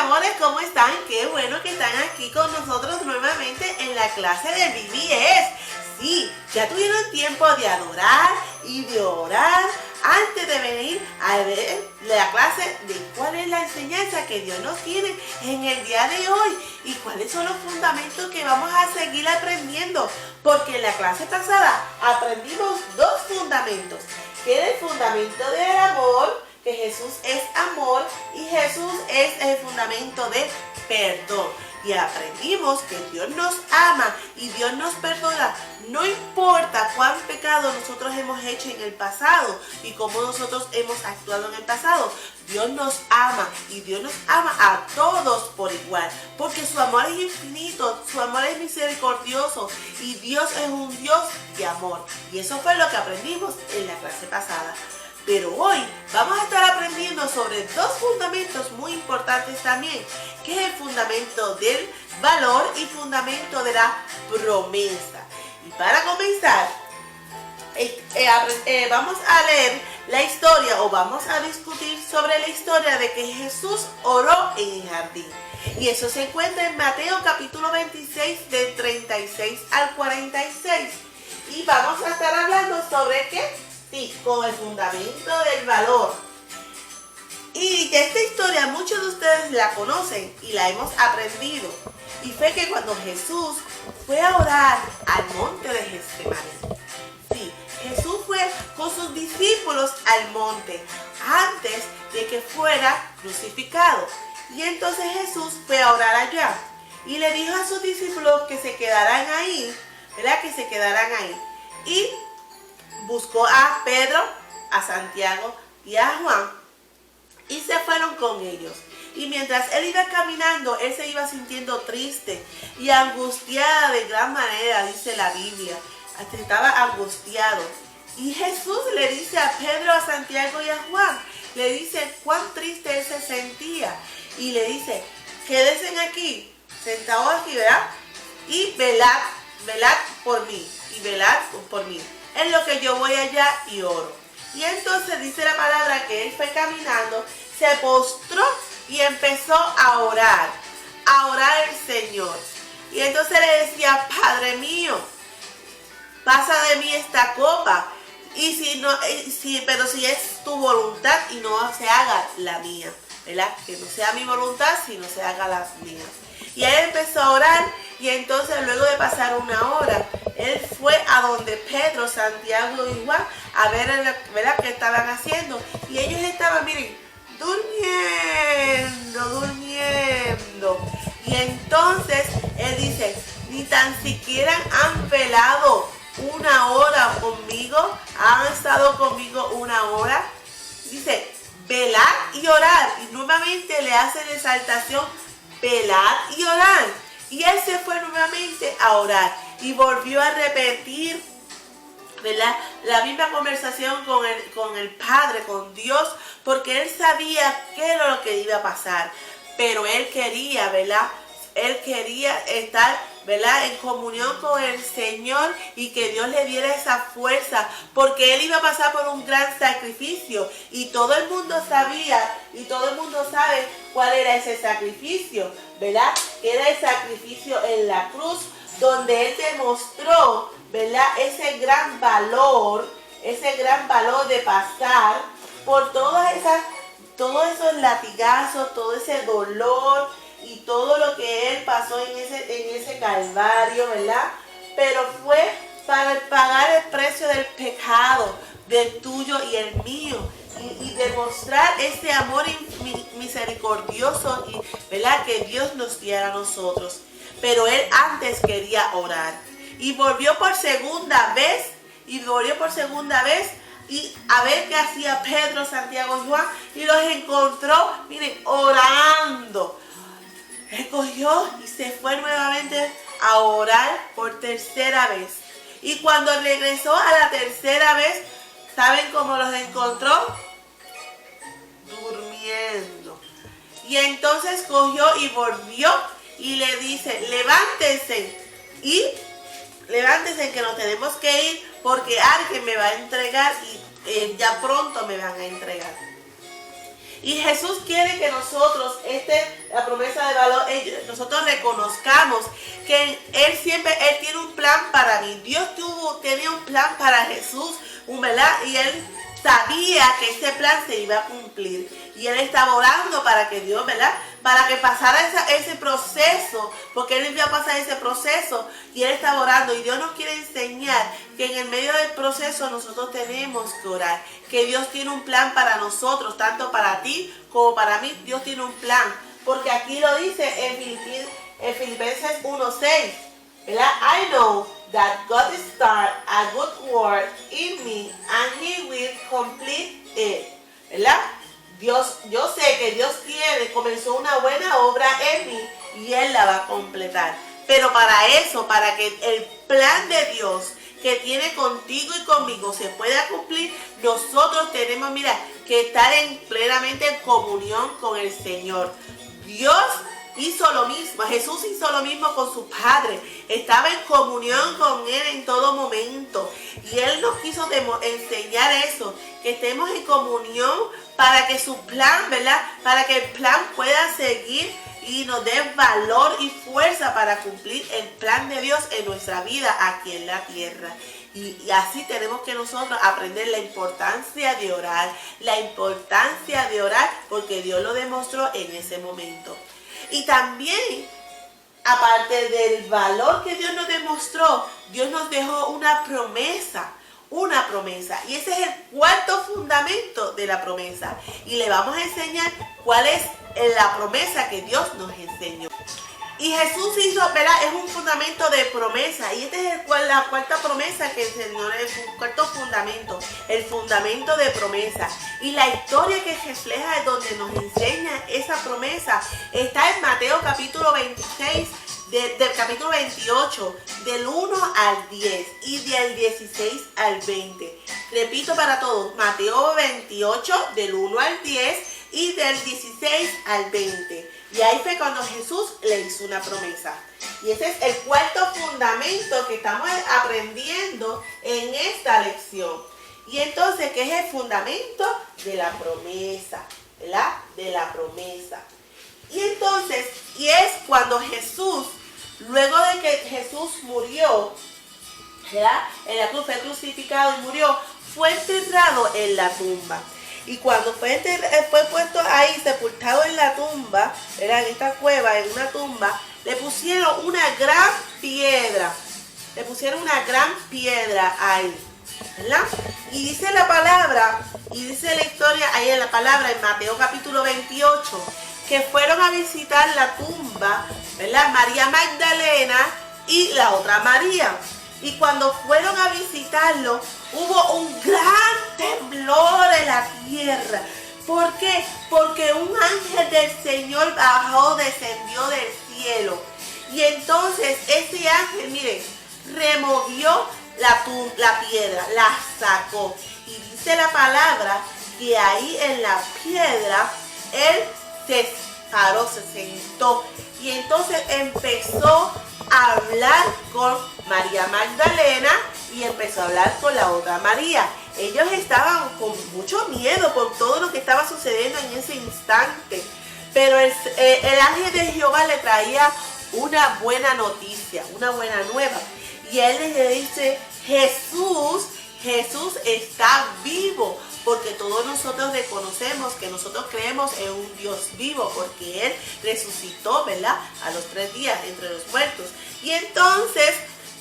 amores, ¿cómo están? Qué bueno que están aquí con nosotros nuevamente en la clase de BBS. Sí, ya tuvieron tiempo de adorar y de orar antes de venir a ver la clase de cuál es la enseñanza que Dios nos tiene en el día de hoy y cuáles son los fundamentos que vamos a seguir aprendiendo. Porque en la clase pasada aprendimos dos fundamentos, que era el fundamento del amor, que Jesús es amor y Jesús es el fundamento de perdón. Y aprendimos que Dios nos ama y Dios nos perdona. No importa cuán pecado nosotros hemos hecho en el pasado y cómo nosotros hemos actuado en el pasado. Dios nos ama y Dios nos ama a todos por igual. Porque su amor es infinito, su amor es misericordioso y Dios es un Dios de amor. Y eso fue lo que aprendimos en la clase pasada. Pero hoy vamos a estar aprendiendo sobre dos fundamentos muy importantes también, que es el fundamento del valor y fundamento de la promesa. Y para comenzar, vamos a leer la historia o vamos a discutir sobre la historia de que Jesús oró en el jardín. Y eso se encuentra en Mateo capítulo 26 del 36 al 46. Y vamos a estar hablando sobre qué. Sí, con el fundamento del valor. Y de esta historia muchos de ustedes la conocen y la hemos aprendido. Y fue que cuando Jesús fue a orar al monte de Getsemaní. Sí, Jesús fue con sus discípulos al monte antes de que fuera crucificado. Y entonces Jesús fue a orar allá. Y le dijo a sus discípulos que se quedaran ahí, ¿verdad? Que se quedaran ahí. Y buscó a Pedro, a Santiago y a Juan y se fueron con ellos. Y mientras él iba caminando, él se iba sintiendo triste y angustiada de gran manera, dice la Biblia. Hasta estaba angustiado. Y Jesús le dice a Pedro, a Santiago y a Juan, le dice cuán triste él se sentía. Y le dice, quédense aquí, sentados aquí, ¿verdad? Y velad por mí, y velad por mí. En lo que yo voy allá y oro. Y entonces dice la palabra que él fue caminando, se postró y empezó a orar al Señor. Y entonces le decía, Padre mío, pasa de mí esta copa. Pero si es tu voluntad y no se haga la mía, ¿verdad? Que no sea mi voluntad, sino se haga la mía. Y él empezó a orar y entonces luego de pasar una hora, él fue a donde Pedro, Santiago y Juan a ver, ¿verdad?, qué estaban haciendo. Y ellos estaban, miren, durmiendo. Y entonces él dice, ni tan siquiera han velado una hora conmigo, han estado conmigo una hora. Dice, velar y orar. Y nuevamente le hace la exaltación, velar y orar. Y él se fue nuevamente a orar y volvió a repetir, ¿verdad?, la misma conversación con el Padre, con Dios, porque él sabía qué era lo que iba a pasar. Pero él quería, ¿verdad? Él quería estar, ¿verdad?, en comunión con el Señor y que Dios le diera esa fuerza, porque él iba a pasar por un gran sacrificio y todo el mundo sabía y todo el mundo sabe cuál era ese sacrificio, ¿verdad? Era el sacrificio en la cruz, donde él demostró, ¿verdad?, ese gran valor de pasar por todos esos latigazos, todo ese dolor y todo lo que él pasó en ese calvario, ¿verdad? Pero fue para pagar el precio del pecado, del tuyo y el mío, y demostrar ese amor misericordioso, ¿verdad?, que Dios nos diera a nosotros. Pero él antes quería orar. Y volvió por segunda vez, y a ver qué hacía Pedro, Santiago y Juan, y los encontró, miren, orando. Él cogió y se fue nuevamente a orar por tercera vez. Y cuando regresó a la tercera vez, ¿saben cómo los encontró? Durmiendo. Y entonces cogió y volvió y le dice, levántense que nos tenemos que ir porque alguien me va a entregar y ya pronto me van a entregar. Y Jesús quiere que nosotros, la promesa de valor, nosotros reconozcamos que Él tiene un plan para mí. Dios tenía un plan para Jesús, ¿verdad? Y Él sabía que ese plan se iba a cumplir. Y Él estaba orando para que Dios, ¿verdad? Para que pasara ese proceso, porque Él iba a pasar ese proceso y Él estaba orando. Y Dios nos quiere enseñar que en el medio del proceso nosotros tenemos que orar, que Dios tiene un plan para nosotros, tanto para ti como para mí. Dios tiene un plan, porque aquí lo dice en Filipenses 1:6, ¿verdad? I know that God started a good work in me and He will complete it, ¿verdad? Yo sé que Dios comenzó una buena obra en mí y Él la va a completar. Pero para eso, para que el plan de Dios que tiene contigo y conmigo se pueda cumplir, nosotros tenemos, que estar plenamente en comunión con el Señor. Dios hizo lo mismo, Jesús hizo lo mismo con su Padre, estaba en comunión con Él en todo momento y Él nos quiso enseñar eso, que estemos en comunión para que su plan, ¿verdad? Para que el plan pueda seguir y nos dé valor y fuerza para cumplir el plan de Dios en nuestra vida aquí en la tierra. Y así tenemos que nosotros aprender la importancia de orar, porque Dios lo demostró en ese momento. Y también, aparte del valor que Dios nos demostró, Dios nos dejó una promesa. Y ese es el cuarto fundamento de la promesa. Y le vamos a enseñar cuál es la promesa que Dios nos enseñó. Y Jesús hizo, ¿verdad? Es un fundamento de promesa. Y esta es la cuarta promesa que el Señor es un cuarto fundamento. El fundamento de promesa. Y la historia que refleja es donde nos enseña esa promesa. Está en Mateo capítulo 26. Del capítulo 28, del 1 al 10 y del 16 al 20. Repito para todos, Mateo 28, del 1 al 10 y del 16 al 20. Y ahí fue cuando Jesús le hizo una promesa. Y ese es el cuarto fundamento que estamos aprendiendo en esta lección. Y entonces, ¿qué es el fundamento de la promesa? ¿Verdad? De la promesa. Y entonces, y es cuando Jesús, luego de que Jesús murió, ¿verdad? En la cruz, fue crucificado y murió, fue enterrado en la tumba. Y cuando fue puesto ahí, sepultado en la tumba, ¿verdad? En esta cueva, en una tumba, le pusieron una gran piedra. Le pusieron una gran piedra ahí, ¿verdad? Y dice la palabra, y dice la historia ahí en la palabra, en Mateo capítulo 28, que fueron a visitar la tumba, ¿verdad? María Magdalena y la otra María. Y cuando fueron a visitarlo, hubo un gran temblor en la tierra. ¿Por qué? Porque un ángel del Señor descendió del cielo. Y entonces ese ángel, miren, removió la piedra, la sacó. Y dice la palabra que ahí en la piedra, él se paró, se sentó y entonces empezó a hablar con María Magdalena y empezó a hablar con la otra María. Ellos estaban con mucho miedo por todo lo que estaba sucediendo en ese instante, pero el ángel de Jehová le traía una buena noticia, una buena nueva, y él le dice: Jesús está vivo. Porque todos nosotros reconocemos que nosotros creemos en un Dios vivo, porque Él resucitó, ¿verdad? A los 3 días entre los muertos. Y entonces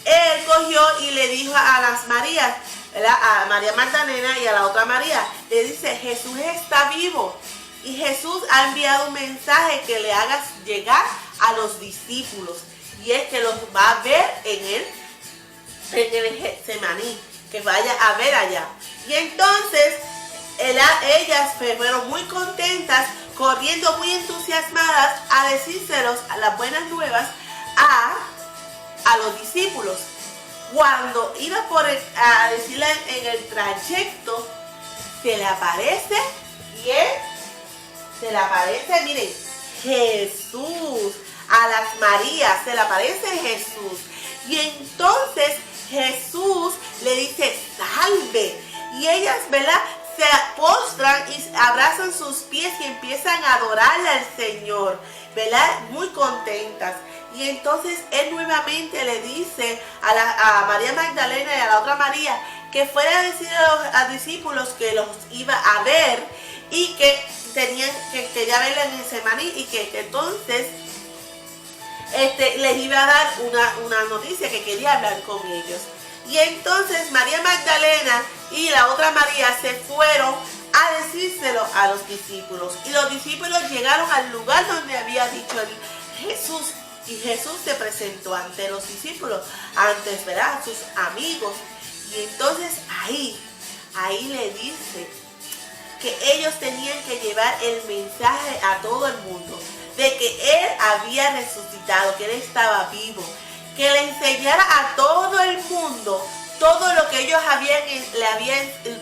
Él cogió y le dijo a las Marías, ¿verdad? A María Magdalena y a la otra María, le dice: Jesús está vivo. Y Jesús ha enviado un mensaje que le hagas llegar a los discípulos. Y es que los va a ver en el Getsemaní, que vaya a ver allá. Y entonces ellas fueron muy contentas, corriendo muy entusiasmadas a decírselos, a las buenas nuevas, a los discípulos. Cuando iba a decirle en el trayecto, se le aparece, miren, Jesús. A las Marías se le aparece Jesús. Y entonces Jesús le dice: salve. Y ellas, ¿verdad?, se postran y abrazan sus pies y empiezan a adorarle al Señor, ¿verdad? Muy contentas. Y entonces él nuevamente le dice a María Magdalena y a la otra María que fuera a decir a los discípulos que los iba a ver y que tenían que ya verla en Getsemaní y que entonces les iba a dar una noticia, que quería hablar con ellos. Y entonces María Magdalena y la otra María se fueron a decírselo a los discípulos. Y los discípulos llegaron al lugar donde había dicho Jesús. Y Jesús se presentó ante los discípulos, antes, ¿verdad?, sus amigos. Y entonces ahí le dice que ellos tenían que llevar el mensaje a todo el mundo de que Él había resucitado, que Él estaba vivo, que le enseñara a todo el mundo todo lo que ellos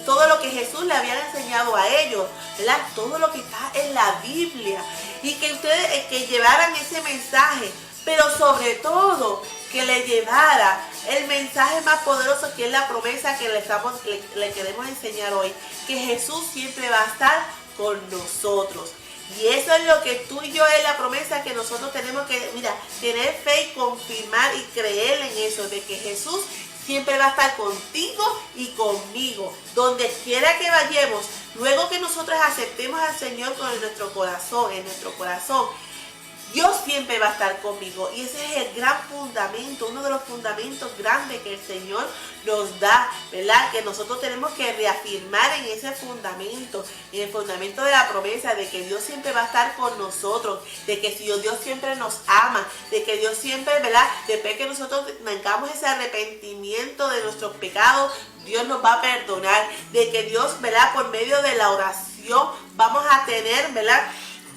todo lo que Jesús le había enseñado a ellos, ¿verdad? Todo lo que está en la Biblia, y que ustedes que llevaran ese mensaje, pero sobre todo que le llevara el mensaje más poderoso, que es la promesa que le queremos enseñar hoy, que Jesús siempre va a estar con nosotros. Y eso es lo que tú y yo, es la promesa que nosotros tenemos que, tener fe y confirmar y creer en eso, de que Jesús siempre va a estar contigo y conmigo, donde quiera que vayamos. Luego que nosotros aceptemos al Señor en nuestro corazón, Dios siempre va a estar conmigo. Y ese es el gran fundamento, uno de los fundamentos grandes que el Señor nos da, ¿verdad? Que nosotros tenemos que reafirmar en ese fundamento, en el fundamento de la promesa de que Dios siempre va a estar con nosotros, de que Dios siempre nos ama, de que Dios siempre, ¿verdad?, después que nosotros tengamos ese arrepentimiento de nuestros pecados, Dios nos va a perdonar, de que Dios, ¿verdad?, por medio de la oración vamos a tener, ¿verdad?,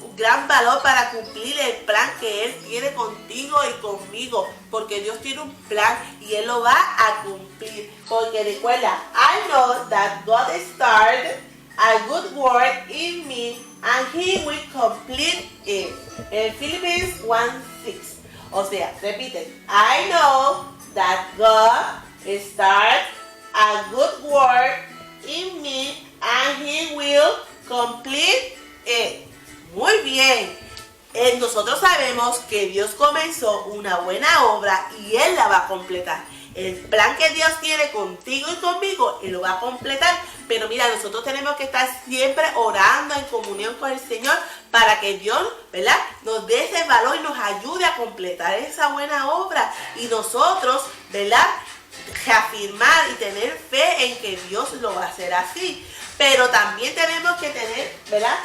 un gran valor para cumplir el plan que Él tiene contigo y conmigo, porque Dios tiene un plan y Él lo va a cumplir. Porque recuerda, I know that God started a good work in me and He will complete it. En Philippians 1:6. O sea, repite, I know that God started a good work in me and He will complete it. Muy bien, nosotros sabemos que Dios comenzó una buena obra y Él la va a completar. El plan que Dios tiene contigo y conmigo, Él lo va a completar. Pero mira, nosotros tenemos que estar siempre orando en comunión con el Señor para que Dios, ¿verdad?, nos dé ese valor y nos ayude a completar esa buena obra. Y nosotros, ¿verdad?, reafirmar y tener fe en que Dios lo va a hacer así. Pero también tenemos que tener, ¿verdad?,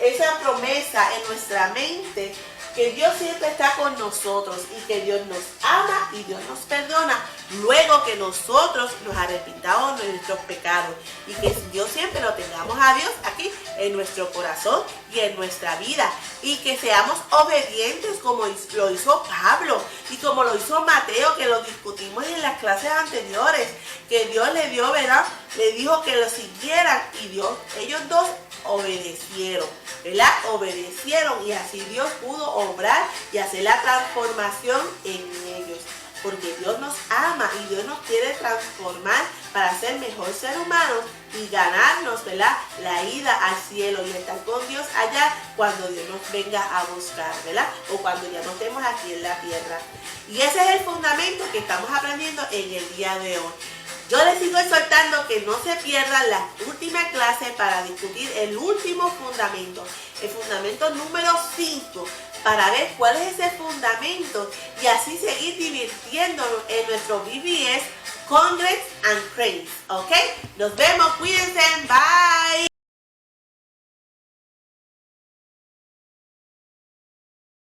esa promesa en nuestra mente, que Dios siempre está con nosotros y que Dios nos ama y Dios nos perdona luego que nosotros nos arrepintamos de nuestros pecados, y que Dios siempre lo tengamos a Dios aquí en nuestro corazón y en nuestra vida, y que seamos obedientes como lo hizo Pablo y como lo hizo Mateo, que lo discutimos en las clases anteriores, que Dios le dio, ¿verdad?, le dijo que lo siguieran y ellos dos obedecieron, ¿verdad? Obedecieron, y así Dios pudo obrar y hacer la transformación en ellos, porque Dios nos ama y Dios nos quiere transformar para ser mejor ser humano y ganarnos, ¿verdad?, la ida al cielo y estar con Dios allá cuando Dios nos venga a buscar, ¿verdad?, o cuando ya no estemos aquí en la tierra. Y ese es el fundamento que estamos aprendiendo en el día de hoy. Yo les sigo exhortando que no se pierdan la última clase para discutir el último fundamento, el fundamento número 5, para ver cuál es ese fundamento y así seguir divirtiéndonos en nuestro VBS Congress and Cranes. ¿Ok? Nos vemos, cuídense, bye.